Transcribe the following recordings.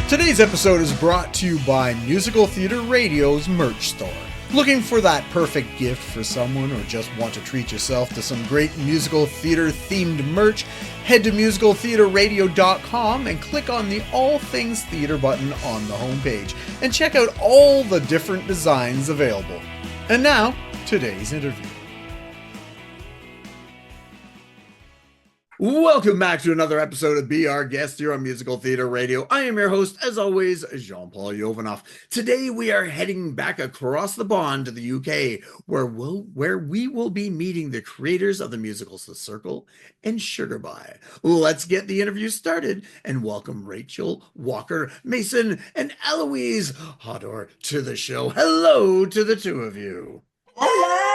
Today's episode is brought to you by Musical Theatre Radio's merch store. Looking for that perfect gift for someone or just want to treat yourself to some great musical theater themed merch? Head to musicaltheaterradio.com and click on the All Things Theater button on the homepage and check out all the different designs available. And now, today's interview. Welcome back to another episode of Be Our Guest here on Musical Theatre Radio. I am your host, as always, Jean-Paul Jovanoff. Today we are heading back across the pond to the UK, where we will be meeting the creators of the musicals The Circle and Sugarbye. Let's get the interview started and welcome Rachel, Walker, Mason, and Eloise Hodder to the show. Hello to the two of you. Hello,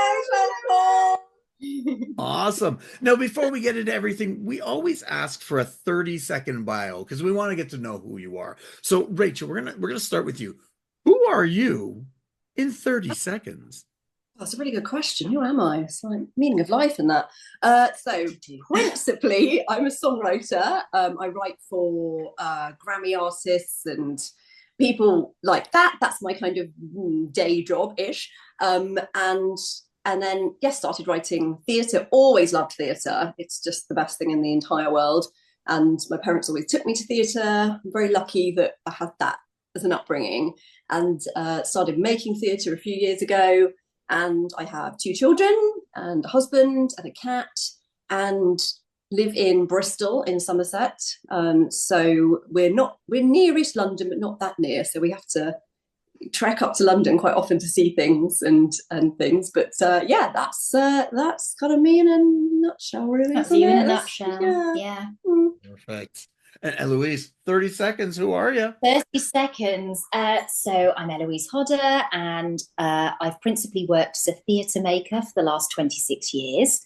Awesome. Now, before we get into everything, we always ask for a 30-second bio because we want to get to know who you are. So, Rachel, we're gonna start with you. Who are you in 30 seconds? That's a really good question. Who am I? It's like meaning of life and that. So, principally, I'm a songwriter. I write for Grammy artists and people like that. That's my kind of day job-ish. And then, yes, started writing theatre, always loved theatre. It's just the best thing in the entire world. And my parents always took me to theatre. I'm very lucky that I had that as an upbringing and started making theatre a few years ago. And I have 2 children and a husband and a cat and live in Bristol in Somerset. So we're near East London, but not that near. So we have to trek up to London quite often to see things and things, but yeah, that's kind of me in a nutshell, really. That's you in a nutshell. Yeah. Perfect. And Eloise, 30 seconds. Who are you? 30 seconds. So I'm Eloise Hodder, and I've principally worked as a theatre maker for the last 26 years.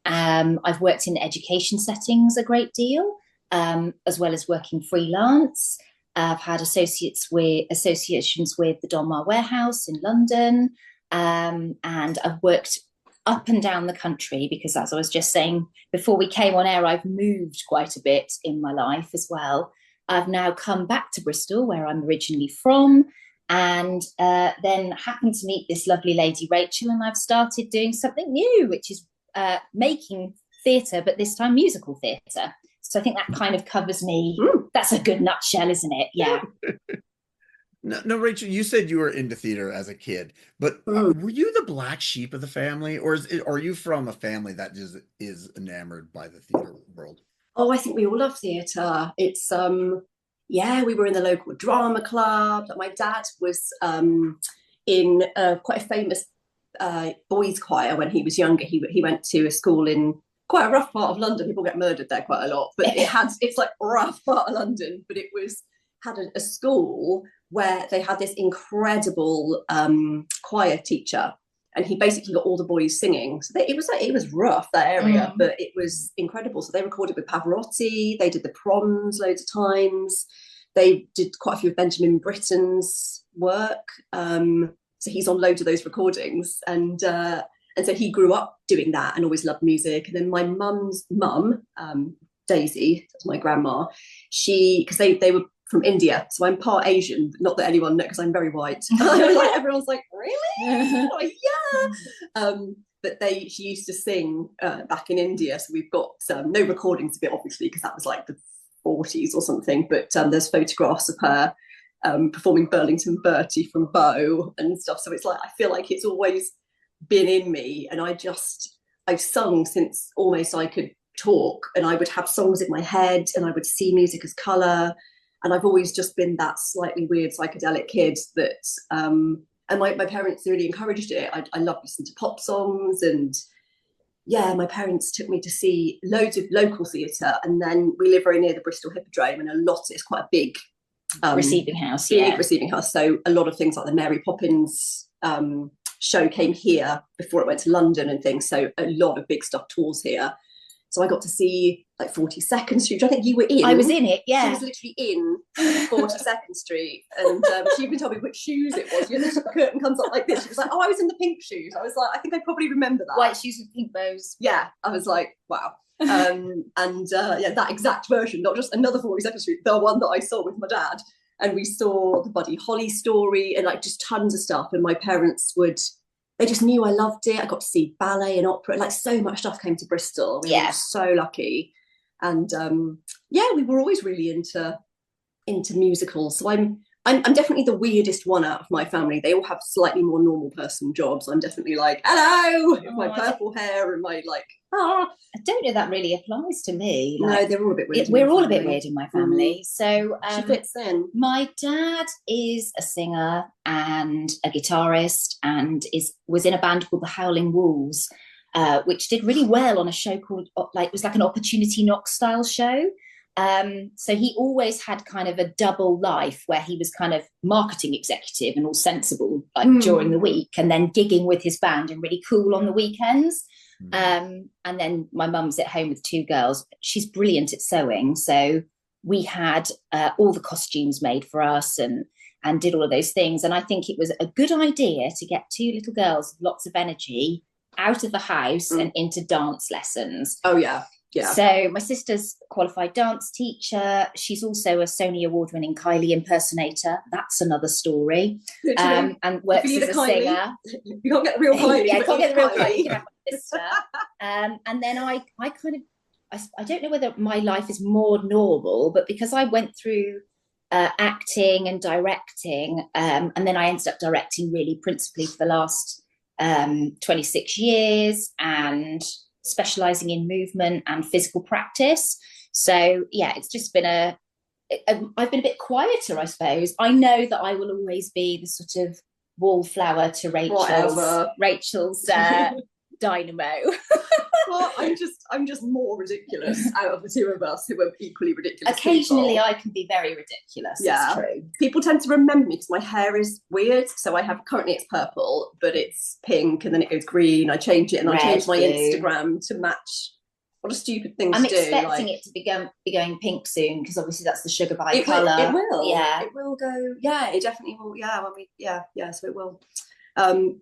I've worked in education settings a great deal, as well as working freelance. I've had associations with the Donmar Warehouse in London, and I've worked up and down the country because, as I was just saying before we came on air, I've moved quite a bit in my life as well. I've now come back to Bristol, where I'm originally from, and then happened to meet this lovely lady, Rachel, and I've started doing something new, which is making theatre, but this time musical theatre. So I think that kind of covers me. That's a good nutshell, isn't it? Yeah. No, Rachel, you said you were into theater as a kid, but were you the black sheep of the family, or are you from a family that just is enamored by the theater world? Oh, I think we all love theatre. It's we were in the local drama club. My dad was in quite a famous boys' choir when he was younger. He went to a school in quite a rough part of London. People get murdered there quite a lot, but it's like a rough part of London, but it had a school where they had this incredible choir teacher, and he basically got all the boys singing. So it was rough, that area, but it was incredible. So they recorded with Pavarotti, they did the proms loads of times, they did quite a few of Benjamin Britten's work. So he's on loads of those recordings, and so he grew up doing that and always loved music. And then my mum's mum, Daisy, that's my grandma, because they were from India. So I'm part Asian, but not that anyone knows because I'm very white. Like, everyone's like, really? Like, yeah. But she used to sing back in India. So we've got no recordings of it, obviously, because that was like the 40s or something. But there's photographs of her performing Burlington Bertie from Bow and stuff. So it's like, I feel like it's always been in me, and I've sung since almost I could talk, and I would have songs in my head and I would see music as colour, and I've always just been that slightly weird psychedelic kid that and my parents really encouraged it. I love listening to pop songs, and yeah, my parents took me to see loads of local theatre, and then we live very near the Bristol Hippodrome, and it's quite a big receiving house. Receiving house, so a lot of things like the Mary Poppins show came here before it went to London and things, so a lot of big stuff tours here. So I got to see like 42nd Street, which I think you were in. I was in it, yeah. She was literally in 42nd Street, and she even told me which shoes it was. You know, the curtain comes up like this. She was like, "Oh, I was in the pink shoes." I was like, "I think I probably remember that." White shoes with pink bows. Yeah, I was like, "Wow." Yeah, that exact version, not just another 42nd Street, the one that I saw with my dad. and we saw the Buddy Holly story and like just tons of stuff. And my parents they just knew I loved it. I got to see ballet and opera, like so much stuff came to Bristol. We were so lucky. And we were always really into musicals. So I'm definitely the weirdest one out of my family. They all have slightly more normal person jobs. I'm definitely like, hello, with my purple hair and my like, I don't know that really applies to me. Like, no, they're all a bit weird. We're all a bit weird in my family. So she fits in. My dad is a singer and a guitarist and was in a band called the Howling Wolves, which did really well on a show called, it was like an Opportunity Knock style show. So he always had kind of a double life where he was kind of marketing executive and all sensible during the week, and then gigging with his band and really cool on the weekends. And then my mum's at home with 2 girls. She's brilliant at sewing. So we had all the costumes made for us and did all of those things. And I think it was a good idea to get 2 little girls with lots of energy out of the house and into dance lessons. Oh, yeah. Yeah. So my sister's a qualified dance teacher. She's also a Sony award-winning Kylie impersonator. That's another story. And works as a singer. You can't get the real Kylie. Yeah, I can't get the real Kylie. You can have my sister. And then I kind of, I don't know whether my life is more normal, but because I went through acting and directing, and then I ended up directing really principally for the last 26 years and specializing in movement and physical practice. So yeah, it's just been I've been a bit quieter, I suppose. I know that I will always be the sort of wallflower to Rachel's dynamo. Well, I'm just more ridiculous out of the 2 of us who are equally ridiculous. Occasionally people. I can be very ridiculous. Yeah, it's true. People tend to remember me because my hair is weird. So I have currently it's purple, but it's pink and then it goes green. I change it and I change my Instagram to match. What a stupid thing to do. I'm expecting it to be going pink soon because obviously that's the Sugarbye colour. It will. Yeah. It will go. Yeah, it definitely will. Yeah, so it will.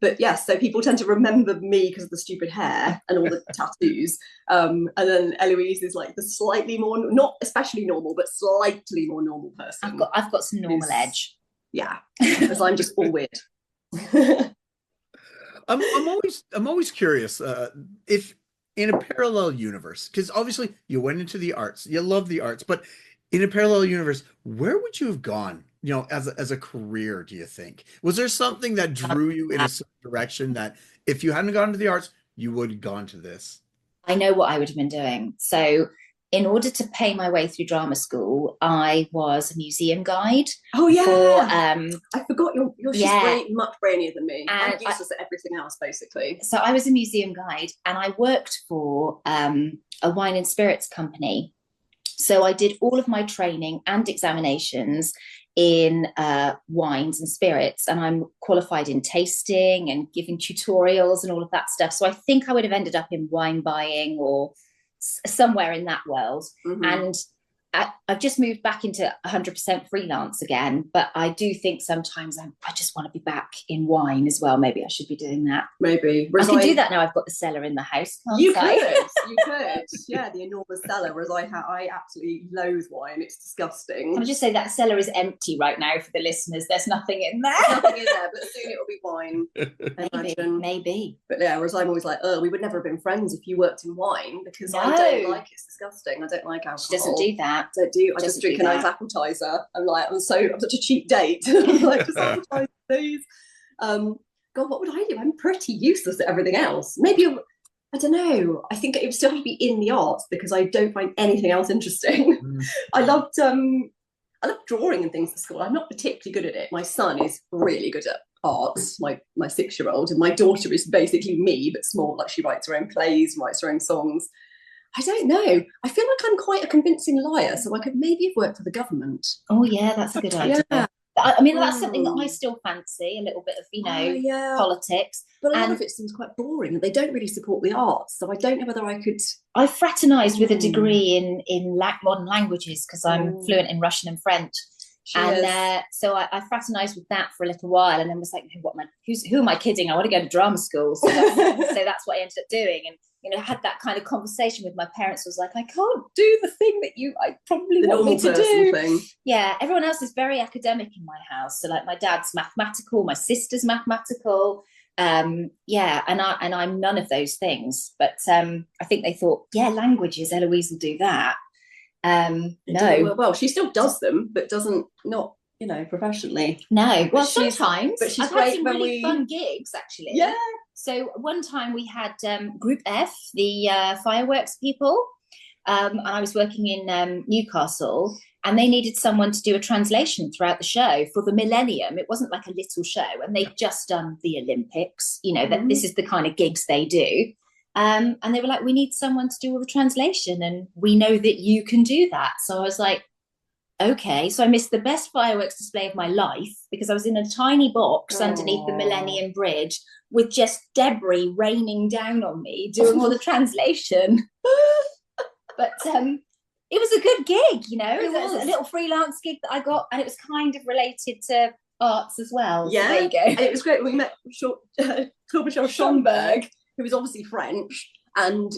But yes, so people tend to remember me because of the stupid hair and all the tattoos. And then Eloise is like the slightly more, not especially normal, but slightly more normal person. I've got some normal edge. Yeah, because I'm just all weird. I'm always curious if in a parallel universe, because obviously you went into the arts, you love the arts, but in a parallel universe, where would you have gone? As a career, do you think? Was there something that drew you in a certain direction that if you hadn't gone to the arts, you would have gone to this? I know what I would have been doing. So in order to pay my way through drama school, I was a museum guide. Oh, yeah. I forgot she's much brainier than me. And I'm useless at everything else, basically. So I was a museum guide and I worked for a wine and spirits company. So I did all of my training and examinations in wines and spirits, and I'm qualified in tasting and giving tutorials and all of that stuff. So I think I would have ended up in wine buying or somewhere in that world. And I've just moved back into 100% freelance again, but I do think sometimes I just want to be back in wine as well. Maybe I should be doing that. Maybe. I can do that now I've got the cellar in the house. You could. Yeah, the enormous cellar, whereas I absolutely loathe wine. It's disgusting. I'll just say that cellar is empty right now for the listeners. There's nothing in there. There's nothing in there, but soon it'll be wine. Maybe. But yeah, whereas I'm always like, we would never have been friends if you worked in wine because I don't like it's disgusting. I don't like alcohol. She doesn't do that. I just drink a nice appetizer. I'm such a cheap date. I'm like, just appetizer, please. God, what would I do? I'm pretty useless at everything else. Maybe I don't know. I think it would still have to be in the arts because I don't find anything else interesting. I loved drawing and things at school. I'm not particularly good at it. My son is really good at arts, my 6-year-old, and my daughter is basically me, but small. Like she writes her own plays, writes her own songs. I don't know. I feel like I'm quite a convincing liar, so I could maybe have worked for the government. Oh, yeah, that's a good idea. Yeah. I mean, that's something that I still fancy, a little bit of, politics. But a lot of it seems quite boring, and they don't really support the arts, so I don't know whether I could... I fraternised with a degree in modern languages, because I'm fluent in Russian and French. So I fraternised with that for a little while, and then was like, who am I kidding? I want to go to drama school. So that's what I ended up doing. And had that kind of conversation with my parents, was like, I can't do the thing that I probably The want me normal to do. thing. Yeah, everyone else is very academic in my house. So like my dad's mathematical, my sister's mathematical. And I'm none of those things. But I think they thought, yeah, languages, Eloise will do that. No. Well, she still does them, but not professionally. No. Well, But sometimes. but she's I've had great some when really fun gigs, actually. Yeah. So one time we had Group F, the fireworks people, and I was working in Newcastle, and they needed someone to do a translation throughout the show for the millennium. It wasn't like a little show, and they'd just done the Olympics, that this is the kind of gigs they do. And they were like, we need someone to do all the translation, and we know that you can do that. So I was like, okay. So I missed the best fireworks display of my life because I was in a tiny box underneath the Millennium Bridge with just debris raining down on me doing all the translation. But it was a good gig, It was a little freelance gig that I got, and it was kind of related to arts as well. Yeah, so there you go. And it was great. We met Claude-Michel Schomburg, who was obviously French, and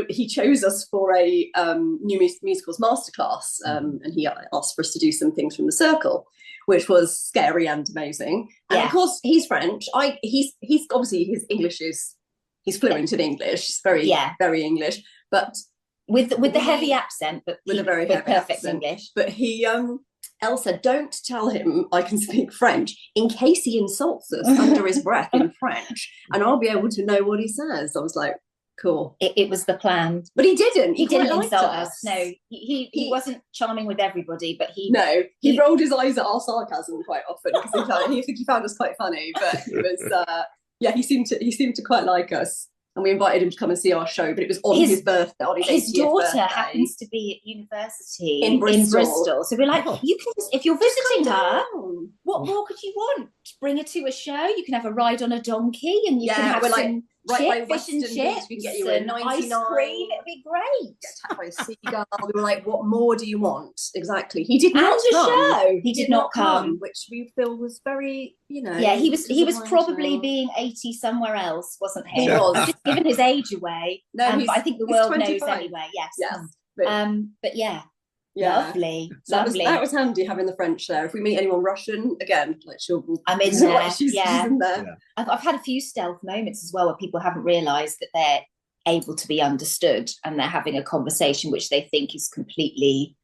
he chose us for a new musicals masterclass, and he asked for us to do some things from the Circle, which was scary and amazing. And of course, he's French. He's obviously his English he's fluent in English. He's very very English, but with the heavy accent, but with a very heavy perfect accent. English. But he Elsa, don't tell him I can speak French in case he insults us under his breath in French, and I'll be able to know what he says. I was like, cool. It was the plan. But he didn't. He didn't insult us. No, he wasn't charming with everybody, but he rolled his eyes at our sarcasm quite often because he found us quite funny. But he was he seemed to quite like us. And we invited him to come and see our show, but it was on his birthday. On his daughter birthday. happens to be at university in Bristol. So we're like, you can if you're visiting her, what more could you want? Bring her to a show. You can have a ride on a donkey, and you can have some fish and chips. We can get you a 99 ice cream. It'd be great. Get attacked by a seagull. We were like, what more do you want? Exactly. He did not come. Show. He did not come, which we feel was very, Yeah, he was probably being 80 somewhere else, wasn't he? He was. Just giving his age away. No, but I think the world 25. knows anyway. Yes. But yeah. Lovely. That was handy having the French there. If we meet anyone Russian, again, I'm in there. She's in there. Yeah. I've had a few stealth moments as well where people haven't realised that they're able to be understood and they're having a conversation which they think is completely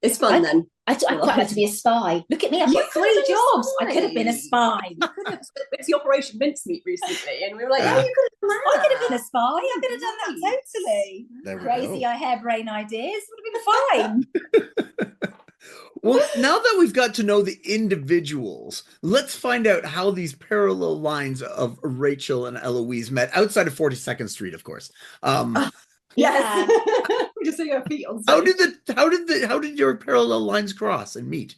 it's fun. Then I quite like to be a spy. Look at me, I've got 3 jobs. I could have been a spy. It's the Operation Mincemeat recently, and we were like, you could have done that. I could have been a spy. I could have done that totally. Crazy harebrained ideas would have been fine. Well, now that we've got to know the individuals, let's find out how these parallel lines of Rachel and Eloise met outside of 42nd Street, of course. Yes. We just see our feet on stage. How did your parallel lines cross and meet?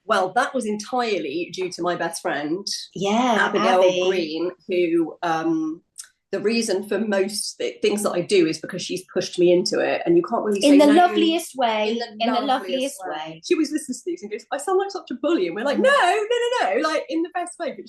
Well, that was entirely due to my best friend, Abigail Green, who the reason for most things that I do is because she's pushed me into it, and you can't really say in the no. loveliest way. In the loveliest way. She always listens to these and goes, "I sound like such a bully," and we're like, "No, like in the best way." But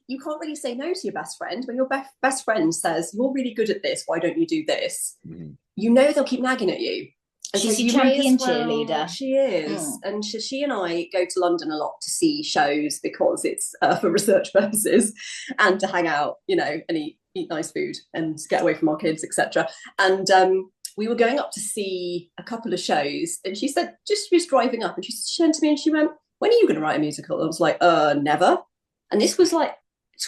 you can't really say no to your best friend when your best friend says, "You're really good at this. Why don't you do this?" Mm-hmm. You know they'll keep nagging at you. And she's your champion cheerleader. She is. And she and I go to London a lot to see shows because it's for research purposes and to hang out, and eat nice food and get away from our kids, etc. And we were going up to see a couple of shows, and she said, she was driving up, and she turned to me and she went, "When are you going to write a musical?" I was like, never. And this was like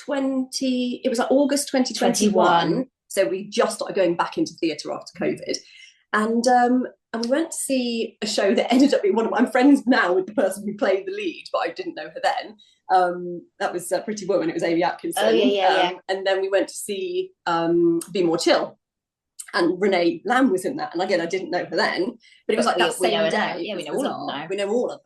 August 2021. So we just started going back into theatre after COVID. And we went to see a show that ended up being one of my friends now with the person who played the lead, but I didn't know her then. That was Pretty Woman. It was Amy Atkinson. Oh, yeah. And then we went to see Be More Chill. And Renee Lamb was in that. And again, I didn't know her then. But it was like that same day. Yeah, we know all of them now. We know all of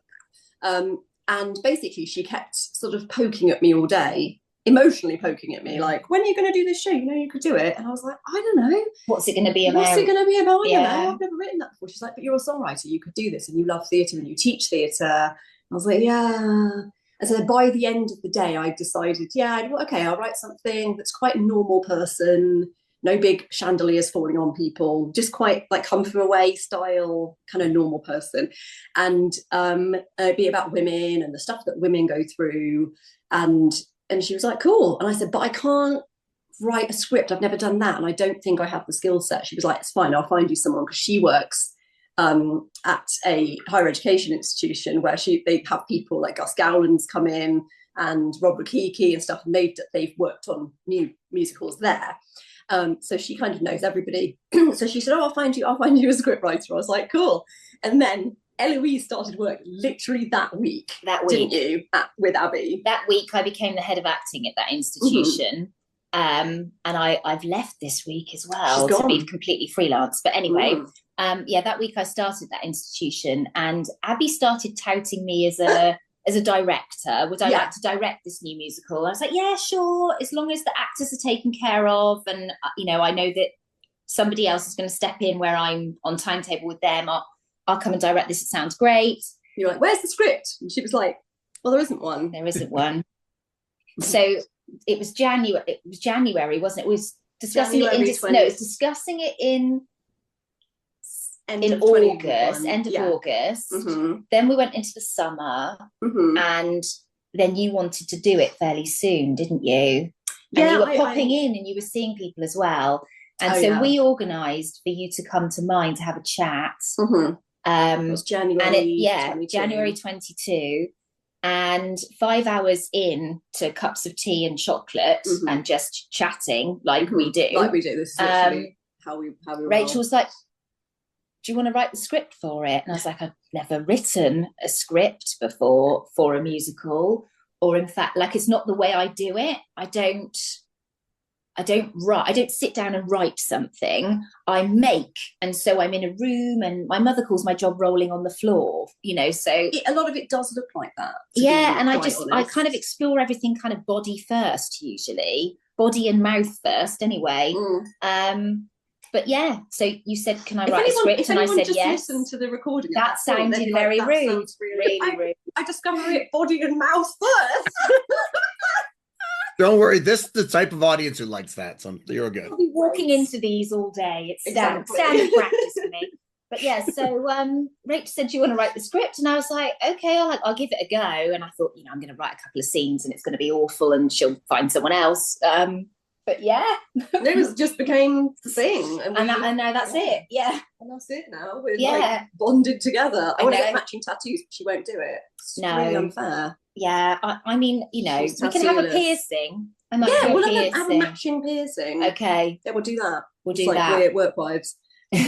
them. And basically, she kept sort of poking at me all day. Emotionally poking at me, like, "When are you going to do this show? You could do it." And I was like, "I don't know. What's it going to be about? What's it going to be about? Yeah. I've never written that before." She's like, "But you're a songwriter. You could do this, and you love theatre, and you teach theatre." I was like, "Yeah." And so by the end of the day, I decided, okay, I'll write something that's quite a normal person, no big chandeliers falling on people, just quite like come from away style, kind of normal person. And it'd be about women and the stuff that women go through. And she was like, cool. And I said, but I can't write a script. I've never done that. And I don't think I have the skill set. She was like, it's fine, I'll find you someone, because she works at a higher education institution where they have people like Gus Gowland's come in and Rob Rakiki and stuff, and they've worked on new musicals there. So she kind of knows everybody. So she said, oh, I'll find you a scriptwriter. I was like, cool. And then Eloise started work literally that week, didn't you, with Abby? That week I became the head of acting at that institution. And I've left this week as well to be completely freelance. But anyway, that week I started that institution, and Abby started touting me as a director. Would I like to direct this new musical? I was like, yeah, sure, as long as the actors are taken care of, and I know that somebody else is going to step in where I'm on timetable with them. I'll come and direct this. It sounds great. You're like, where's the script? And she was like, well, there isn't one. There isn't one. So it was January. It was January, wasn't it? We was discussing it in end of August. August. Then we went into the summer, and then you wanted to do it fairly soon, didn't you? And you were popping in, and you were seeing people as well. And we organised for you to come to mine to have a chat. It was January. January 22. And 5 hours in to cups of tea and chocolate and just chatting like we do. This is literally how we Rachel was like, do you want to write the script for it? And I was like, I've never written a script before for a musical, or in fact, like, it's not the way I do it. I don't sit down and write something. I make, and so I'm in a room, and my mother calls my job rolling on the floor, so a lot of it does look like that. And I kind of explore everything kind of body first, usually body and mouth first anyway. But yeah, so you said, can I write a script? And I said yes. Listen to the recording. That sounded very rude. Really rude. I discovered it body and mouth first. Don't worry, this is the type of audience who likes that, so you're good. I'll be walking into these all day. It's standard practice for me. But yeah, so Rachel said, do you want to write the script? And I was like, okay, I'll give it a go. And I thought, I'm going to write a couple of scenes and it's going to be awful and she'll find someone else. But yeah. It just became the thing. And now that's it. Yeah. And that's it now. We're like bonded together. I want to get matching tattoos, but she won't do it. It's really unfair. Yeah, I mean, we can have a piercing. We'll have a matching piercing. Okay. Yeah, we'll do that. We'll do that. We're work wives. But,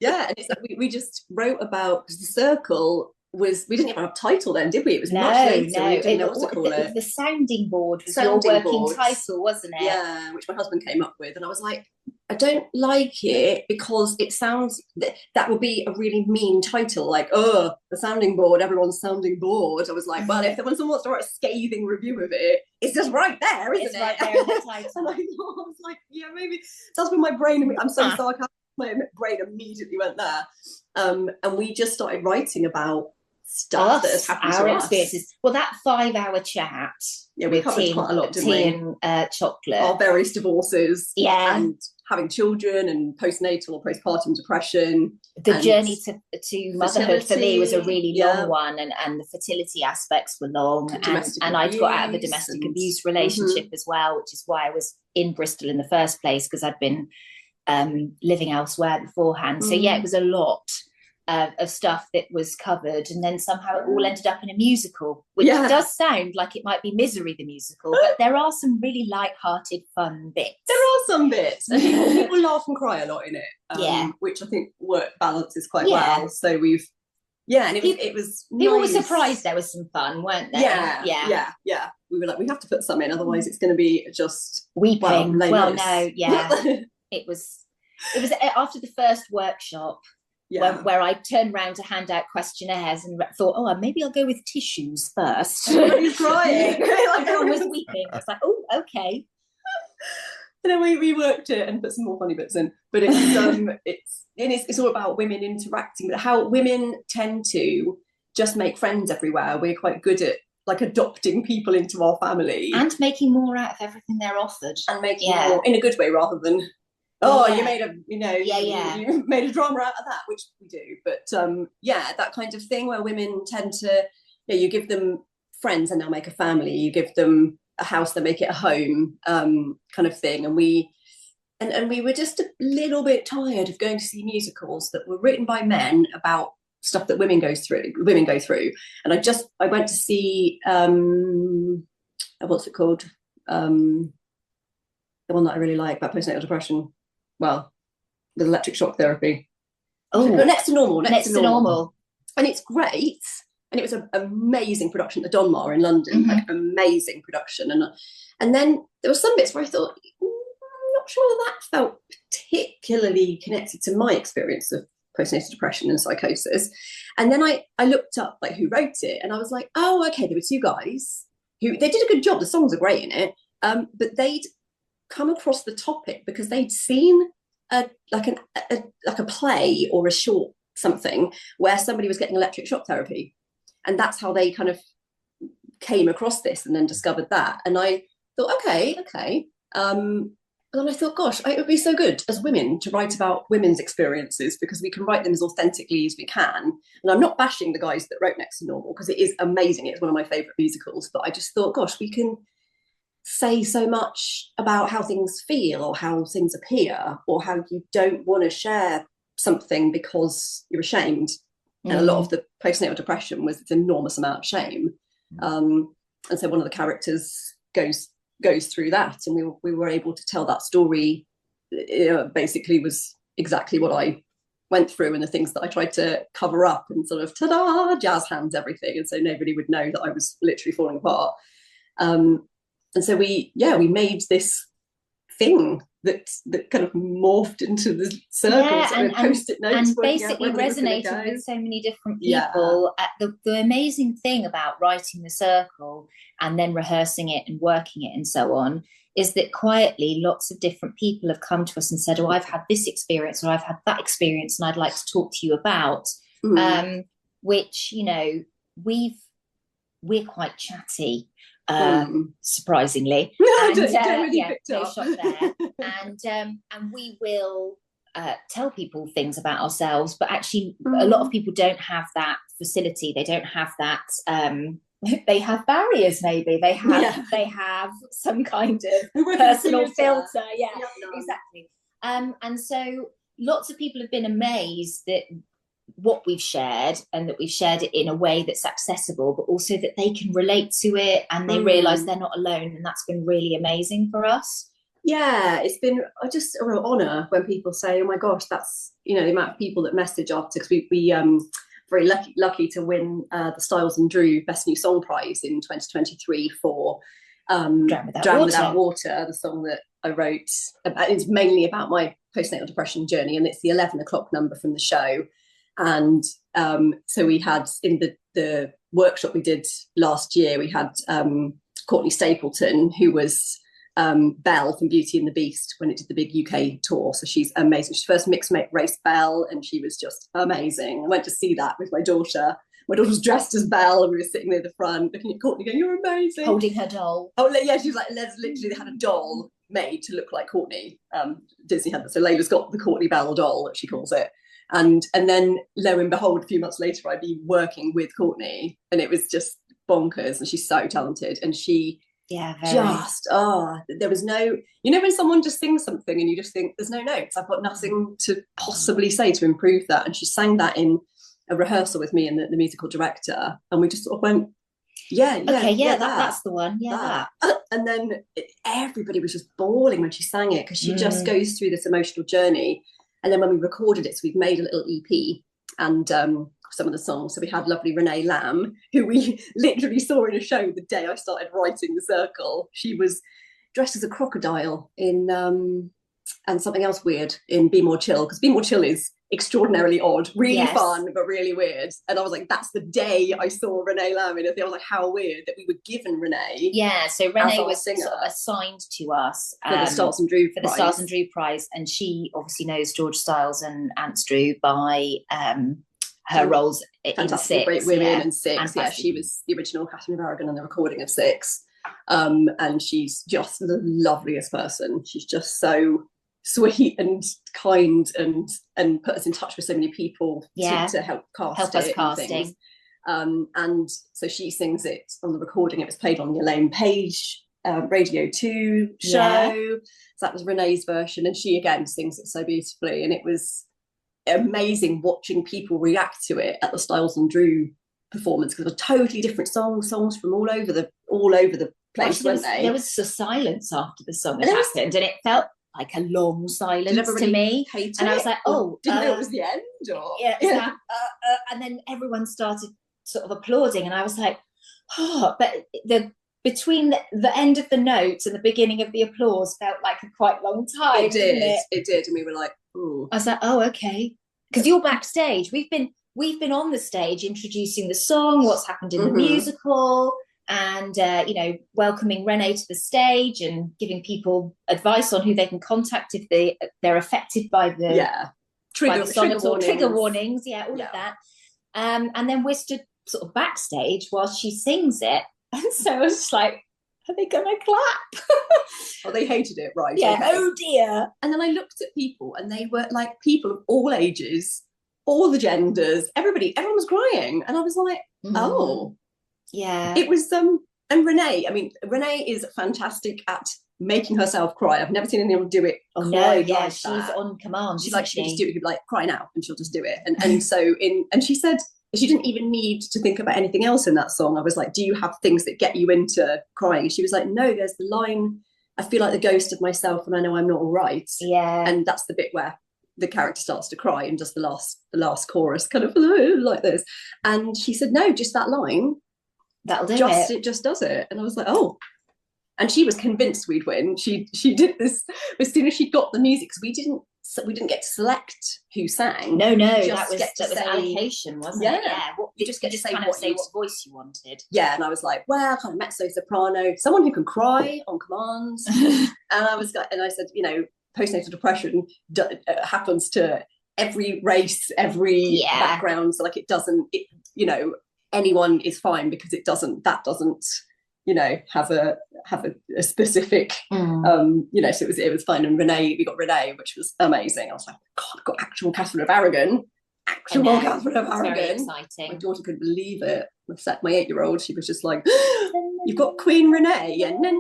and it's like we just wrote about, because the circle was, we didn't even have a title then, did we? It was much later. We didn't know what to call it. The sounding board was your working title, wasn't it? Yeah, which my husband came up with, and I was like, I don't like it because it sounds that would be a really mean title, like, the sounding board, everyone's sounding bored. I was like, well, if someone wants to write a scathing review of it, it's just right there, isn't it? Right there in the title. And I was like, yeah, maybe that's when my brain, I'm so sarcastic, my brain immediately went there. And we just started writing about stuff that has happened to us. Experiences. Well, that 5 hour chat. Yeah, we covered quite a lot, didn't we? Tea and chocolate. Our various divorces. Yeah. And having children and postnatal or postpartum depression. The journey to motherhood for me was a really long one, and the fertility aspects were long. And I'd got out of a domestic abuse relationship as well, which is why I was in Bristol in the first place, because I'd been living elsewhere beforehand. So yeah, it was a lot of stuff that was covered, and then somehow it all ended up in a musical, which does sound like it might be Misery the musical, but there are some really light-hearted fun bits. There are some bits, and people laugh and cry a lot in it, which I think work balances quite well. So we've and it was people nice. were surprised there was some fun, weren't they? Yeah we were like, we have to put some in, otherwise it's going to be just weeping. It was after the first workshop where I turned around to hand out questionnaires and thought, maybe I'll go with tissues first. Everybody's crying. Everyone was weeping. I was like, oh, okay. And then we reworked it and put some more funny bits in. But it's all about women interacting, but how women tend to just make friends everywhere. We're quite good at adopting people into our family. And making more out of everything they're offered. And making more in a good way rather than Oh, Yeah. you made a, you made a drama out of that, which we do. But that kind of thing where women tend to, you give them friends and they'll make a family. You give them a house, they make it a home, kind of thing. And we were just a little bit tired of going to see musicals that were written by men about stuff that women go through. And I went to see what's it called? The one that I really like about postnatal depression. Well, with electric shock therapy. Oh, Next to Normal. Next to Normal. And it's great. And it was an amazing production at the Donmar in London, like amazing production. And then there were some bits where I thought, I'm not sure that felt particularly connected to my experience of postnatal depression and psychosis. And then I looked up like who wrote it, and I was like, oh, okay, there were two guys who they did a good job. The songs are great in it, but they'd come across the topic because they'd seen a play or a short something where somebody was getting electric shock therapy. And that's how they kind of came across this and then discovered that. And I thought, okay. And then I thought, gosh, it would be so good as women to write about women's experiences because we can write them as authentically as we can. And I'm not bashing the guys that wrote Next to Normal because it is amazing. It's one of my favourite musicals. But I just thought, gosh, we can say so much about how things feel or how things appear or how you don't want to share something because you're ashamed. And a lot of the postnatal depression was this enormous amount of shame. And so one of the characters goes through that, and we were able to tell that story. Basically was exactly what I went through and the things that I tried to cover up and sort of ta-da, jazz hands everything. And so nobody would know that I was literally falling apart. And so we made this thing that kind of morphed into the circles and post-it notes and basically resonated with so many different people. The amazing thing about writing the circle and then rehearsing it and working it and so on is that quietly lots of different people have come to us and said, oh, I've had this experience or I've had that experience and I'd like to talk to you about, which, we're quite chatty. Surprisingly, and no shot there. And we will tell people things about ourselves, but actually a lot of people don't have that facility. They don't have that. They have barriers. Maybe they have some kind of personal filter. Exactly. And so lots of people have been amazed that what we've shared and that we've shared it in a way that's accessible, but also that they can relate to it and they realise they're not alone, and that's been really amazing for us. It's been just a real honour when people say, oh my gosh, that's the amount of people that message after, because we very lucky to win the Styles and Drew Best New Song Prize in 2023 for Drown Without Water, the song that I wrote. It's mainly about my postnatal depression journey, and it's the 11 o'clock number from the show. And so we had in the workshop we did last year, we had Courtney Stapleton, who was Belle from Beauty and the Beast when it did the big UK tour. So she's amazing. She's first mixed race Belle, and she was just amazing. I went to see that with my daughter. My daughter was dressed as Belle, and we were sitting near the front looking at Courtney going, you're amazing. Holding her doll. Oh, yeah, she was like, literally they had a doll made to look like Courtney. Disney had that. So Layla's got the Courtney Belle doll, that she calls it. And then lo and behold, a few months later, I'd be working with Courtney, and it was just bonkers. And she's so talented. And she there was no, when someone just sings something and you just think there's no notes, I've got nothing to possibly say to improve that. And she sang that in a rehearsal with me and the musical director. And we just sort of went, that's the one. And then everybody was just bawling when she sang it, because she just goes through this emotional journey. And then when we recorded it, so we've made a little EP and some of the songs. So we had lovely Renee Lamb, who we literally saw in a show the day I started writing the circle. She was dressed as a crocodile in and something else weird in Be More Chill, because Be More Chill is extraordinarily odd, really fun, but really weird. And I was like, that's the day I saw Renee Lamb in it. I was like, how weird that we were given Renee. Yeah, so Renee was sort of assigned to us for the Stars and Drew Prize. The Stars and Drew Prize, and she obviously knows George Styles and Ants Drew by her roles in Six. Great Women and Six. Fantastic. Yeah, she was the original Catherine of Aragon and the recording of Six. And she's just the loveliest person. She's just so sweet and kind and put us in touch with so many people Yeah. to help cast Help it us and casting. things. And so she sings it on the recording. It was played on the Elaine Page Radio 2 show. Yeah. So that was Renee's version, and she again sings it so beautifully. And it was amazing watching people react to it at the Styles and Drew performance, because it was totally different songs from all over the place, weren't they? There was a silence after the song had happened, and it felt like a long silence to me. And I was like, oh, didn't know it was the end, or yeah. And then everyone started sort of applauding, and I was like, oh, but between the end of the notes and the beginning of the applause felt like a quite long time. It did, and we were like, ooh. I was like, oh, okay, because you're backstage. We've been on the stage introducing the song, what's happened in the musical, and welcoming Renee to the stage and giving people advice on who they can contact if they're affected by the trigger warnings, all of that. And then we're stood sort of backstage while she sings it, and so I was just like, are they gonna clap? Oh, they hated it, right? Yeah. Okay. Oh dear. And then I looked at people, and they were like people of all ages, all the genders, everyone was crying, and I was like, oh, yeah. It was and Renee. I mean, Renee is fantastic at making herself cry. I've never seen anyone do it. Oh no, yeah, like she's that. on command. She's like, she can just do it. You'd be like, cry now, and she'll just do it. And so and she said she didn't even need to think about anything else in that song. I was like, do you have things that get you into crying? And she was like, no, there's the line, I feel like the ghost of myself and I know I'm not all right. Yeah. And that's the bit where the character starts to cry, and just the last chorus kind of like this. And she said, no, just that line. That'll do it just does it. And I was like, oh. And she was convinced we'd win. She did this as soon as she got the music, because we didn't get to select who sang. No, that was allocation, wasn't it? Yeah. You just get to say kind of say what voice you wanted. Yeah, and I was like, well, kind of mezzo soprano, someone who can cry on command. And I said, postnatal depression happens to every race, every background. So like anyone is fine, because that doesn't have a specific so it was fine. And we got Renee, which was amazing. I was like, God, I've got actual Catherine of Aragon. Catherine of Aragon. Very exciting. My daughter couldn't believe it. My 8-year-old, she was just like, you've got Queen Renee, and no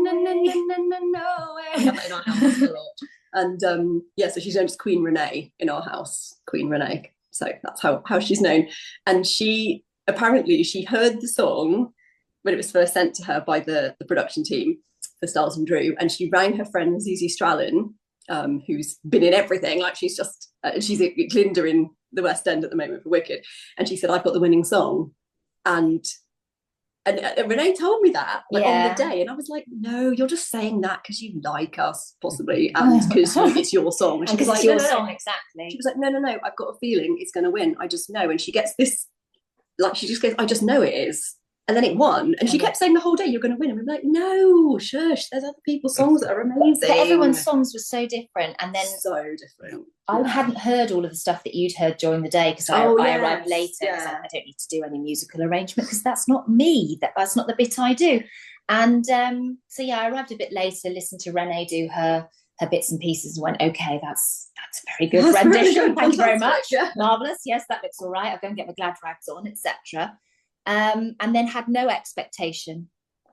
in our house a lot. And so she's known as Queen Renee in our house, Queen Renee. So that's how she's known. And she heard the song when it was first sent to her by the production team for Styles and Drew, and she rang her friend Zuzi Strallen, who's been in everything. Like she's at Glinda in the West End at the moment for Wicked, and she said, I've got the winning song. And Renee told me that on the day, and I was like, no, you're just saying that because you like us, possibly, and because it's your song. And she was like, song, exactly. She was like, no, I've got a feeling it's going to win. I just know. And she gets this, like, she just goes, I just know it is. And then it won, and she kept saying the whole day, you're going to win. And we're like, no, shush, there's other people's songs that are amazing. But everyone's songs were so different. And then so different. I hadn't heard all of the stuff that you'd heard during the day, because I arrived later. Yeah. So I don't need to do any musical arrangement, because that's not me. That's not the bit I do. And I arrived a bit later, listened to Renee do her bits and pieces, and went, okay, that's a very good rendition. Really good. Thank you very much. Yeah. Marvellous. Yes, that looks all right. I'll go and get my glad rags on, etc. And then had no expectation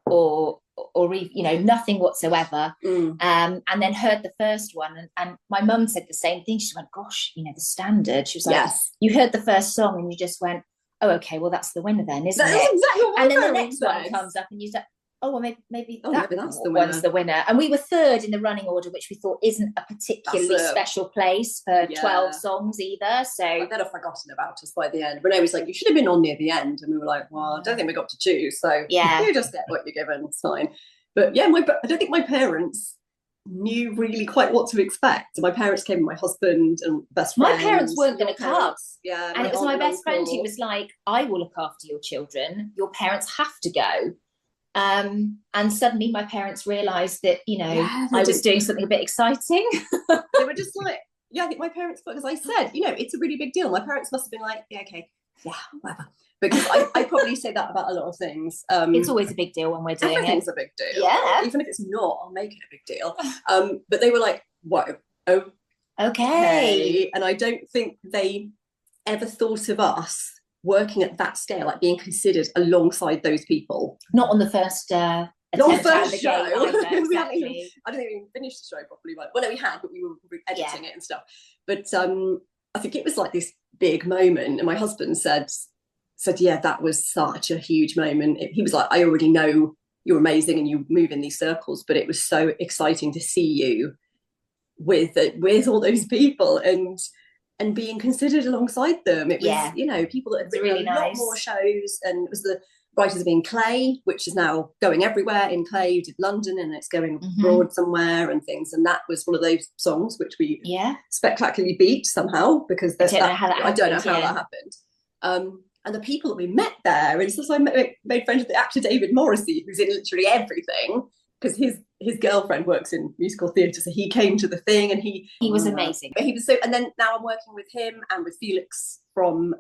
or nothing whatsoever. And then heard the first one, and my mum said the same thing. She went, gosh, the standard. She was like, yes. You heard the first song and you just went, oh, okay, well, that's the winner then, isn't it? Exactly what and then the next one comes up and you said, oh, well, maybe that's the one's the winner. And we were third in the running order, which we thought isn't a particularly special place for 12 songs either. So they'd have forgotten about us by the end. Renee was like, you should have been on near the end. And we were like, well, I don't think we got to choose. So you just get what you're given. It's fine. But I don't think my parents knew really quite what to expect. So my parents came with my husband and best friend. My parents weren't going to come. Yeah. And it was my best friend who was like, I will look after your children. Your parents have to go. And suddenly my parents realised that, I was doing something a bit exciting. They were just like, I think my parents, because I said, it's a really big deal. My parents must have been like, yeah, okay, yeah, whatever. Because I probably say that about a lot of things. It's always a big deal when we're doing everything's a big deal. Yeah. Even if it's not, I'll make it a big deal. But they were like, what? Okay. And I don't think they ever thought of us working at that scale, like being considered alongside those people. Not on the first Not the first show. Either, We haven't exactly. even, I don't think we even finished the show properly. Well, no, we had, but we were editing it and stuff. But I think it was like this big moment, and my husband said, yeah, that was such a huge moment. He was like, I already know you're amazing and you move in these circles, but it was so exciting to see you with all those people and being considered alongside them. It was, you know, people that had written really a lot more shows, and it was the writers of In Clay, which is now going everywhere. In Clay, you did London, and it's going abroad somewhere and things. And that was one of those songs which we spectacularally beat somehow, because I don't know how that happened. And the people that we met there, and so I made friends with the actor David Morrissey, who's in literally everything, because his girlfriend works in musical theatre, so he came to the thing, and he was amazing. But he was so. And then now I'm working with him and with Felix from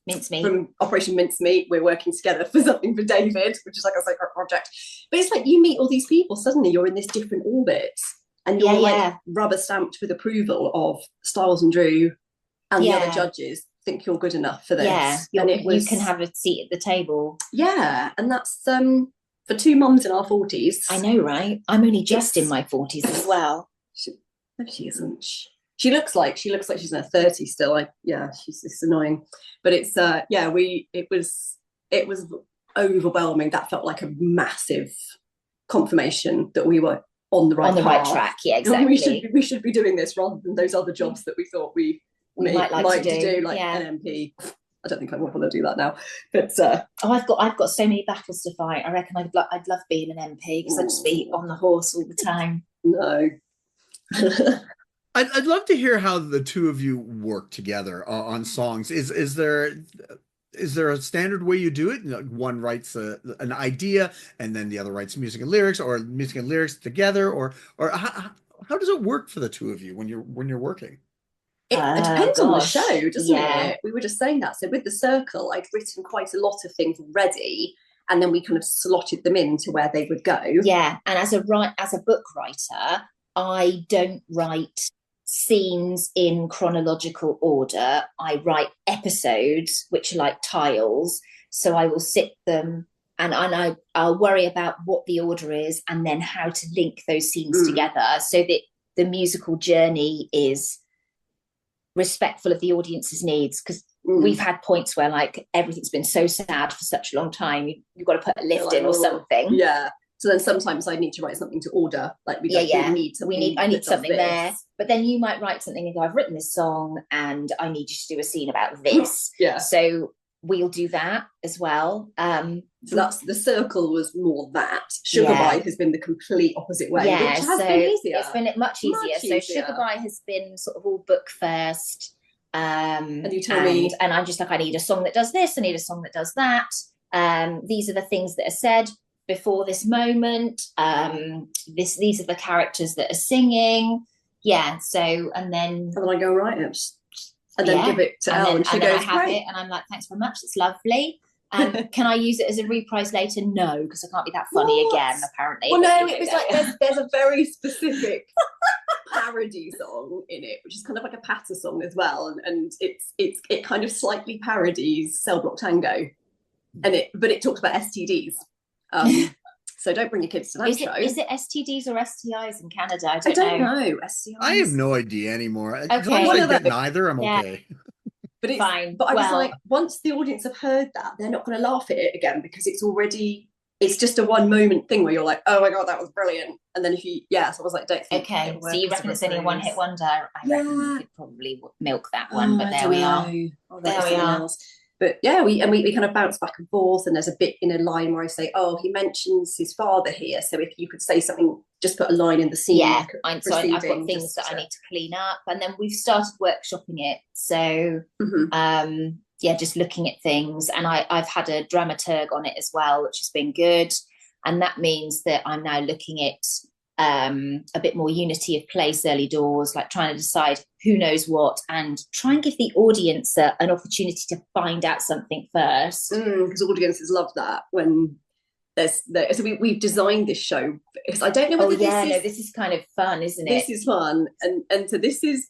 Mincemeat, from Operation Mincemeat. We're working together for something for David, which is like a sacred project. But it's like you meet all these people, suddenly you're in this different orbit, and you're like rubber stamped with approval of Styles and Drew and the other judges think you're good enough for this. Yeah, you can have a seat at the table. Yeah, and that's for two mums in our 40s. I know, right? I'm only just in my 40s as well. No, she isn't. She looks like she's in her 30s still. It's annoying, but it's it was overwhelming. That felt like a massive confirmation that we were on the right track. Yeah, exactly. We should be doing this rather than those other jobs that we thought we might like to do, like an MP. I don't think I want to do that now, but I've got so many battles to fight. I reckon I'd love being an MP, because I'd just be on the horse all the time. No. I'd love to hear how the two of you work together on songs. Is there a standard way you do it? One writes an idea, and then the other writes music and lyrics, or music and lyrics together, or how does it work for the two of you when you're working? It depends on the show, doesn't it? We were just saying that. So with The Circle, I'd written quite a lot of things already, and then we kind of slotted them into where they would go. Yeah, and as a book writer, I don't write scenes in chronological order. I write episodes, which are like tiles. So I will sit them, and I'll worry about what the order is, and then how to link those scenes together, so that the musical journey is respectful of the audience's needs, because we've had points where like everything's been so sad for such a long time, you've got to put a lift in or something. So then sometimes I need to write something to order, like I need something there, but then you might write something and go, I've written this song and I need you to do a scene about this. So we'll do that as well. So that's The Circle was more that. Sugarbye has been the complete opposite way, which has been easier. It's been much easier. So Sugarbye has been sort of all book first. And you tell me, and I'm just like, I need a song that does this, I need a song that does that. These are the things that are said before this moment. These are the characters that are singing. And then I go, right, and then give it to Elle, and she goes, I have it, and I'm like, thanks very much, it's lovely. Can I use it as a reprise later? No, because I can't be that funny again, apparently. Well, no, it was like there's a very specific parody song in it, which is kind of like a patter song as well, and it kind of slightly parodies Cell Block Tango, but it talks about STDs. So don't bring your kids to that show. Is it STDs or STIs in Canada? I don't know. STIs. I have no idea anymore. Okay. As long as I get neither, I'm okay. But it's fine. But I was like, once the audience have heard that, they're not going to laugh at it again, because it's just a one moment thing where you're like, oh my God, that was brilliant. And then so I was like, don't think. Okay, so you reckon it's only a one hit wonder? I reckon you could probably milk that one, but there we are. There we are. But we kind of bounce back and forth, and there's a bit in a line where I say, oh, he mentions his father here, so if you could say something, just put a line in the scene. I've got things that I need to clean up, and then we've started workshopping it, so just looking at things, and I've had a dramaturg on it as well, which has been good, and that means that I'm now looking at a bit more unity of place early doors, like trying to decide who knows what, and try and give the audience an opportunity to find out something first, because audiences love that when so we've designed this show, because I don't know whether this is kind of fun, isn't it? This is fun, and so this is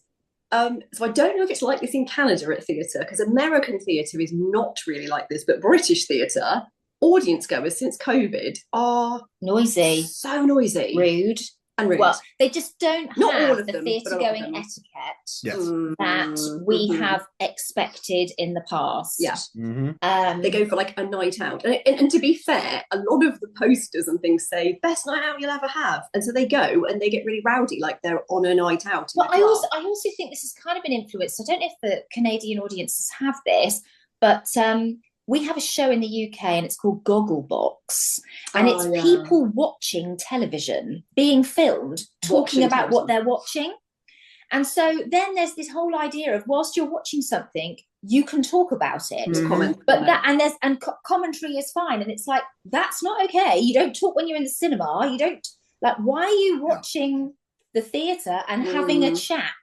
So I don't know if it's like this in Canada at theatre, because American theatre is not really like this, but British theatre, audience goers since COVID are Noisy, so noisy, rude. and rude. Well, they just don't Not all have of the them, theatre but a lot of going them. etiquette Yes. that we Mhm. have expected in the past. Yeah. Mm-hmm. They go for like a night out, and to be fair, a lot of the posters and things say best night out you'll ever have, and so they go and they get really rowdy, like they're on a night out. Well, I also think this has kind of been influenced. I don't know if the Canadian audiences have this, but we have a show in the UK and it's called Gogglebox, and it's people watching television, being filmed, talking about what they're watching. And so then there's this whole idea of whilst you're watching something, you can talk about it. Comment, but that and commentary is fine. And it's like, that's not okay. You don't talk when you're in the cinema. You don't, like, why are you watching the theatre and having a chat?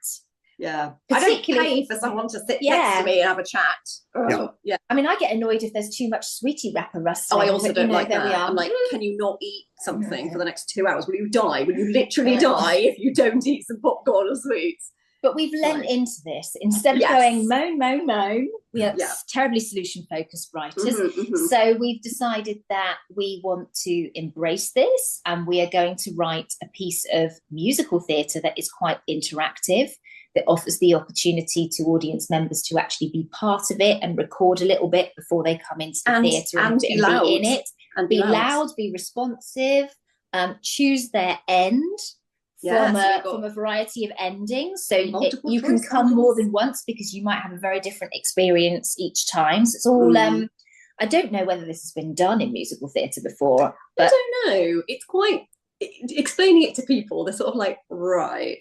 Yeah, particularly I don't pay for someone to sit next to me and have a chat. Yeah. I mean, I get annoyed if there's too much sweetie wrapper rustling. Oh, I also don't like that. We are. I'm like, can you not eat something for the next 2 hours? Will you die? Will you literally die if you don't eat some popcorn or sweets? But we've lent into this. Instead of going moan, moan, moan, we are terribly solution-focused writers. So we've decided that we want to embrace this, and we are going to write a piece of musical theatre that is quite interactive, that offers the opportunity to audience members to actually be part of it and record a little bit before they come into the theatre and be loud, be in it, and be loud, be responsive, choose their end from a variety of endings. So you can come more than once because you might have a very different experience each time. So it's all, I don't know whether this has been done in musical theatre before. But I don't know. It's quite, explaining it to people, they're sort of like, right.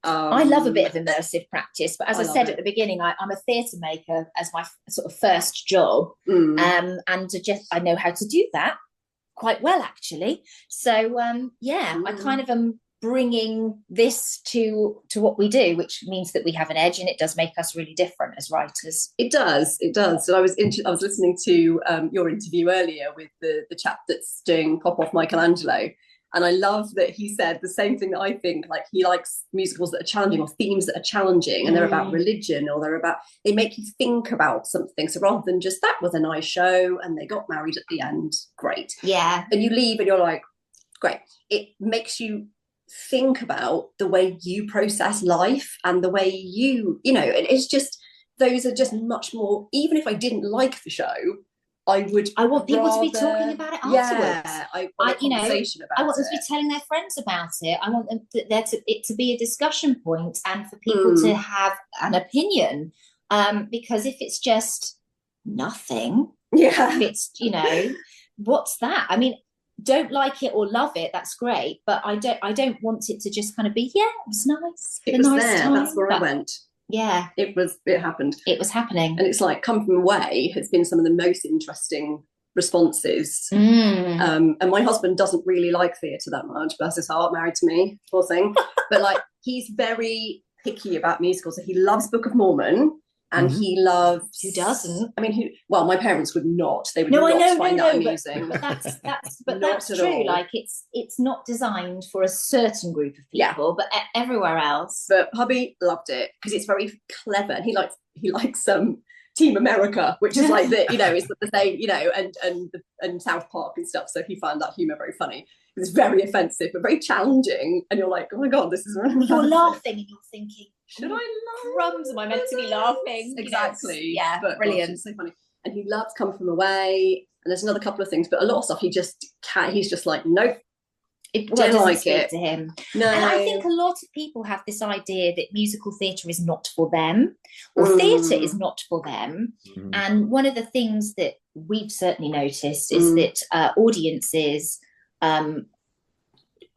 I love a bit of immersive practice, but as I said at the beginning, I'm a theatre maker as my sort of first job, and I know how to do that quite well, actually. So I kind of am bringing this to what we do, which means that we have an edge, and it does make us really different as writers. It does. So I was listening to your interview earlier with the chap that's doing Pop Off Michelangelo. And I love that he said the same thing that I think, like he likes musicals that are challenging or themes that are challenging, and they're about religion, or they make you think about something. So rather than just, that was a nice show and they got married at the end, great. Yeah. And you leave and you're like, great. It makes you think about the way you process life and the way and it's just, those are just much more, even if I didn't like the show, I want people to be talking about it afterwards. Yeah, I want a conversation about it. I want them to be telling their friends about it. I want them it to be a discussion point, and for people to have an opinion. Because if it's just nothing, if it's what's that? I mean, don't like it or love it, that's great, but I don't want it to just kind of be, it was nice. It was nice time. That's where I went. Yeah, it happened. It was happening, and it's like Come From Away has been some of the most interesting responses. And my husband doesn't really like theatre that much, bless his heart, married to me, poor thing. But like, he's very picky about musicals. So he loves Book of Mormon, and he loves, who doesn't? I mean, well, my parents would not. They would not find that amusing. But that's true. Like, it's not designed for a certain group of people, but everywhere else. But hubby loved it because it's very clever, and he likes Team America, which is like the is the same, and South Park and stuff. So he found that humour very funny. It's very offensive but very challenging, and you're like, oh my god, this is really you're laughing and you're thinking, should I laugh? Crumbs, am I meant to be laughing? Exactly. Yeah, but brilliant. It's so funny. And he loves Come From Away, and there's another couple of things, but a lot of stuff he just can't. He's just like, nope. It doesn't like it to him. No. And I think a lot of people have this idea that musical theatre is not for them, or theatre is not for them. And one of the things that we've certainly noticed is that audiences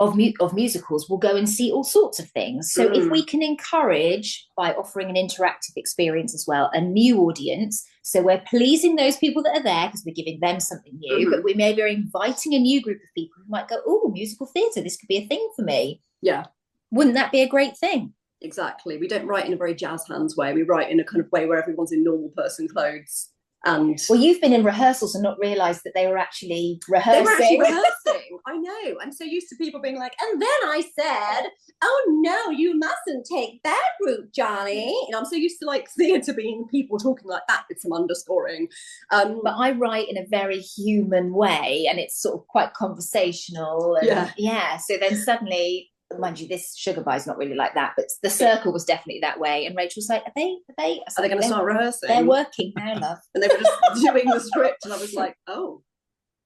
of musicals will go and see all sorts of things. So if we can encourage, by offering an interactive experience as well, a new audience, so we're pleasing those people that are there because we're giving them something new, but we maybe are inviting a new group of people who might go, oh, musical theatre, this could be a thing for me. Yeah. Wouldn't that be a great thing? Exactly. We don't write in a very jazz hands way. We write in a kind of way where everyone's in normal person clothes. And well, you've been in rehearsals and not realised that they were actually rehearsing. They were actually rehearsing. I know. I'm so used to people being like, and then I said, oh no, you mustn't take that route, Johnny. And I'm so used to like theatre being people talking like that with some underscoring. But I write in a very human way, and it's sort of quite conversational. And yeah. So then suddenly, mind you, this Sugarbye is not really like that, but the circle was definitely that way. And Rachel was like, are they going to start rehearsing? They're working now, love. And they were just doing the script, and I was like, oh.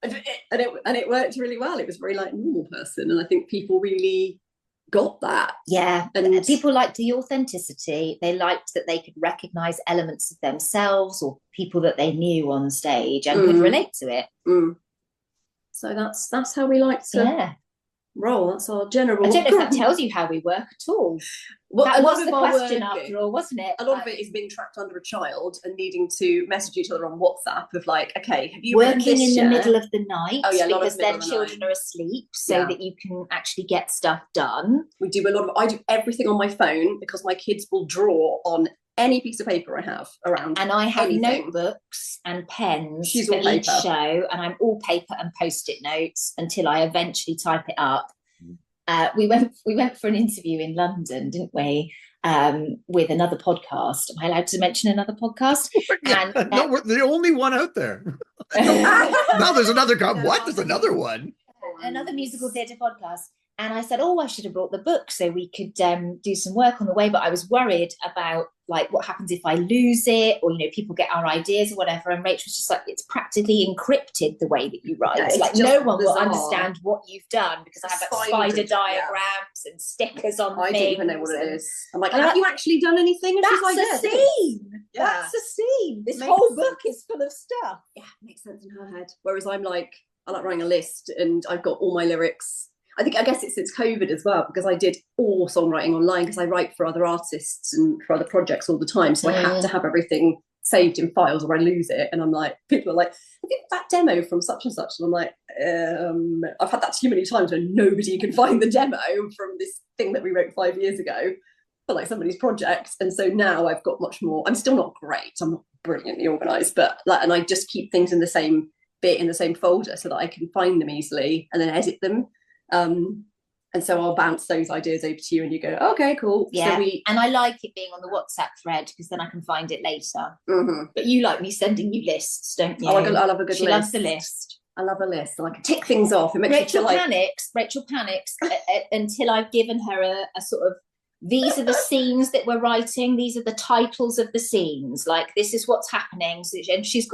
And it worked really well. It was very like normal person, and I think people really got that. Yeah, and people liked the authenticity. They liked that they could recognize elements of themselves or people that they knew on stage and could relate to it. So that's how we like to roll. That's our general. I don't know if that tells you how we work at all. Well, that was the question after all, wasn't it? A lot of it is being trapped under a child and needing to message each other on WhatsApp of like, okay, have you working in the middle of the night? Oh yeah, because then children are asleep, so that you can actually get stuff done. We do a lot of. I do everything on my phone because my kids will draw on any piece of paper I have around. And I have notebooks and pens for each show, and I'm all paper and post-it notes until I eventually type it up. We went for an interview in London, didn't we? With another podcast. Am I allowed to mention another podcast? And no, we're the only one out there. No, there's another. What? There's another one. Another musical theatre podcast. And I said, oh, I should have brought the book so we could do some work on the way. But I was worried about like what happens if I lose it, or, you know, people get our ideas or whatever. And Rachel was just like, it's practically encrypted the way that you write. Yeah, like no one will understand what you've done because I have like spider diagrams and stickers on things. I don't even know what it is. I'm like, have you actually done anything? And that's a scene. Yeah. That's a scene. This whole book is full of stuff. Yeah, makes sense in her head. Whereas I like writing a list and I've got all my lyrics. I guess it's since COVID as well, because I did all songwriting online because I write for other artists and for other projects all the time. So I have to have everything saved in files or I lose it. And I'm like, people are like, I think that demo from such and such. And I'm like, I've had that too many times where nobody can find the demo from this thing that we wrote 5 years ago for like somebody's project. And so now I've got much more. I'm still not great. I'm not brilliantly organized, but like, and I just keep things in the same bit in the same folder so that I can find them easily and then edit them. And so I'll bounce those ideas over to you and you go, okay, cool. Yeah. So and I like it being on the WhatsApp thread because then I can find it later. But you like me sending you lists, don't you? Oh, I love a good list. She loves the list. I love a list. I can tick things off. It makes Rachel panics until I've given her a sort of, these are the scenes that we're writing. These are the titles of the scenes. Like, this is what's happening. So, and she's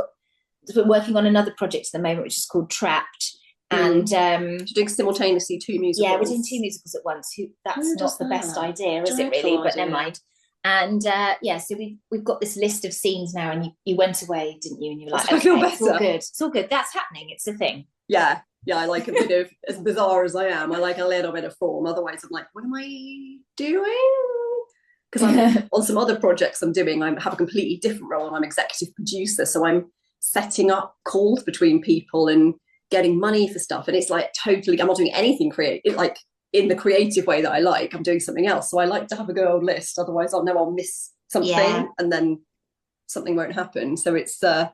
been working on another project at the moment, which is called Trapped. And you're doing simultaneously 2 musicals. Yeah, we're doing 2 musicals at once. That's not the best idea, is it really? But never mind. And so we've got this list of scenes now, and you went away, didn't you? And you were like, okay, I feel better. It's all good. It's all good. That's happening. It's a thing. Yeah. I like a bit of, as bizarre as I am, I like a little bit of form. Otherwise, I'm like, what am I doing? Because I'm on some other projects I'm doing, I have a completely different role, and I'm executive producer. So I'm setting up calls between people and getting money for stuff, and it's like totally, I'm not doing anything creative, like in the creative way that I like. I'm doing something else. So I like to have a good old list, otherwise I'll miss something and then something won't happen. So it's I've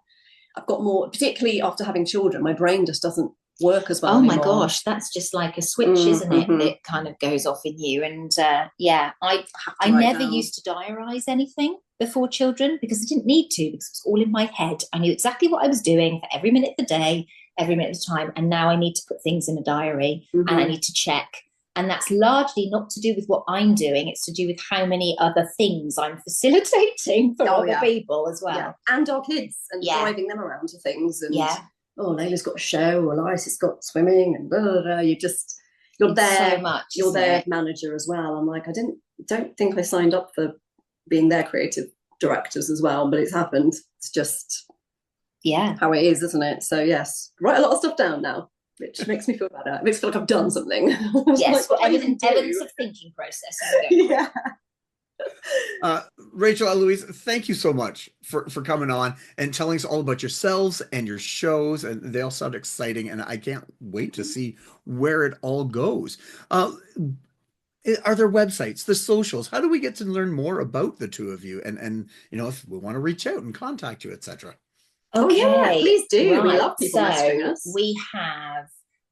got more, particularly after having children, my brain just doesn't work as well anymore. My gosh, that's just like a switch, isn't it? That kind of goes off in you. And I never used to diarise anything before children because I didn't need to, because it was all in my head. I knew exactly what I was doing for every minute of the day, every minute of the time. And now I need to put things in a diary and I need to check. And that's largely not to do with what I'm doing. It's to do with how many other things I'm facilitating for other people as well. Yeah. And our kids, and driving them around to things. And Layla's got a show, or Eloise has got swimming, and blah, blah, blah. You're there so much. You're their manager as well. I'm like, don't think I signed up for being their creative directors as well, but it's happened. It's just how it is, isn't it? So yes, write a lot of stuff down now, which makes me feel better. It makes me feel like I've done something. Yes, like, evidence of thinking process. Yeah. Rachel, Eloise, thank you so much for coming on and telling us all about yourselves and your shows, and they all sound exciting, and I can't wait to see where it all goes. Are there websites, the socials? How do we get to learn more about the two of you? And if we want to reach out and contact you, etc. Okay, yeah, please do. right. We love people messaging us. We have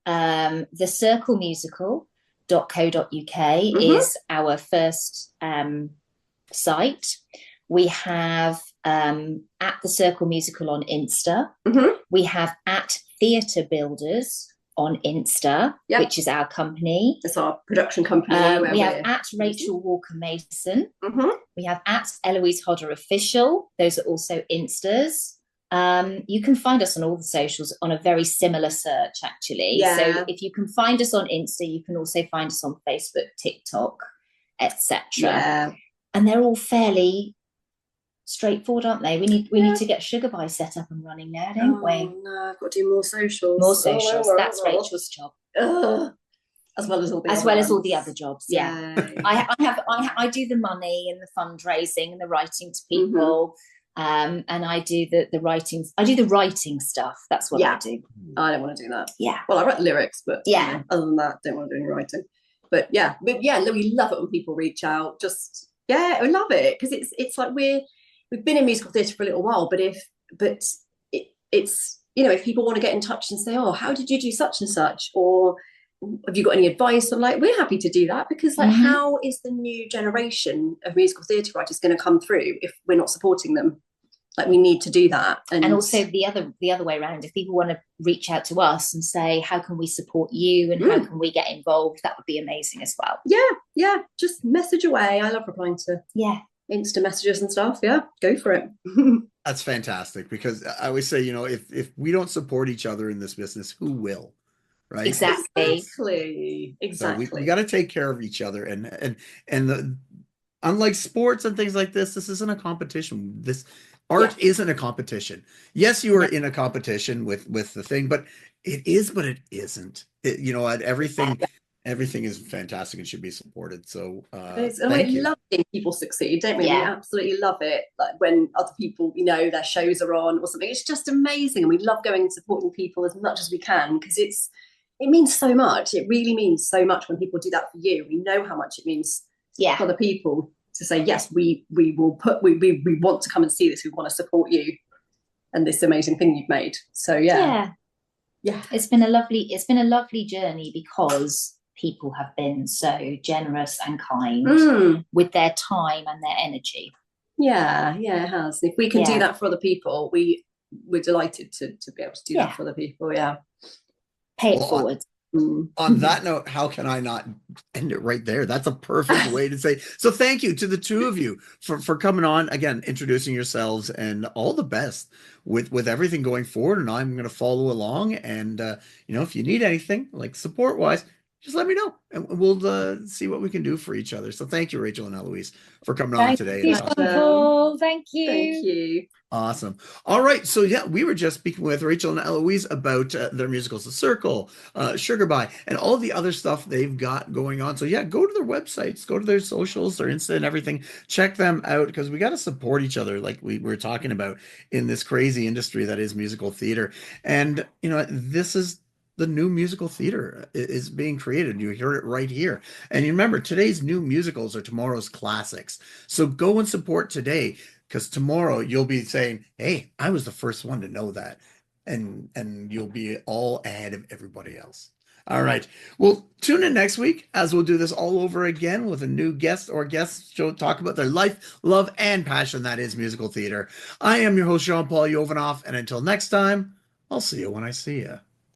the Circle Musical.co.uk is our first site. We have at the Circle Musical on Insta. We have at Theatre Builders on Insta, which is our company. It's our production company. We have at Rachel Walker Mason. We have at Eloise Hodder Official. Those are also Instas. You can find us on all the socials on a very similar search, actually. So if you can find us on Insta, you can also find us on Facebook, TikTok, etc. And they're all fairly straightforward, aren't they? We need to get Sugarbye set up and running now, don't we? No, I've got to do more socials. More socials. That's Rachel's job. As well as all the other jobs. Yeah. I do the money and the fundraising and the writing to people. And I do the writing. I do the writing stuff. That's what I do. I don't want to do that. Yeah. Well, I write the lyrics, but other than that, don't want to do any writing. But yeah, we love it when people reach out. Just we love it because it's like we've been in musical theatre for a little while, but it's if people want to get in touch and say, oh, how did you do such and such, or have you got any advice? I'm like, we're happy to do that because how is the new generation of musical theatre writers going to come through if we're not supporting them? Like, we need to do that. And also the other way around, if people want to reach out to us and say, how can we support you and how can we get involved, that would be amazing as well. Yeah, just message away. I love replying to Insta messages and stuff. Yeah, go for it. That's fantastic, because I always say, if we don't support each other in this business, who will? Right? Exactly. So we got to take care of each other, and unlike sports and things like this isn't a competition. This art isn't a competition. Yes, you are in a competition with the thing, but it is, but it isn't. Everything is fantastic and should be supported. So we love seeing people succeed, don't we? We absolutely love it. Like when other people, their shows are on or something, it's just amazing. And we love going and supporting people as much as we can, because it means so much. It really means so much when people do that for you. We know how much it means for the people to say, yes, we want to come and see this. We want to support you and this amazing thing you've made. So yeah. It's been a lovely journey, because people have been so generous and kind with their time and their energy. Yeah, it has. If we can do that for other people, we're delighted to be able to do that for other people. Yeah. Pay it forward. On that note, how can I not end it right there? That's a perfect way to say. So thank you to the two of you for coming on again, introducing yourselves, and all the best with everything going forward. And I'm going to follow along. And if you need anything like support wise, just let me know, and we'll see what we can do for each other. So thank you, Rachel and Eloise, for coming on today. Thank you. Thank you. Awesome. All right. So we were just speaking with Rachel and Eloise about their musicals, The Circle, Sugarbye, and all the other stuff they've got going on. So go to their websites, go to their socials, their Insta and everything. Check them out, because we got to support each other, like we were talking about, in this crazy industry that is musical theater. And this is the new musical theater is being created. You heard it right here. And you remember, today's new musicals are tomorrow's classics. So go and support today, because tomorrow you'll be saying, hey, I was the first one to know that. And you'll be all ahead of everybody else. All right. Well, tune in next week as we'll do this all over again with a new guest or guests to talk about their life, love, and passion that is musical theater. I am your host, Jean-Paul Jovanoff. And until next time, I'll see you when I see you.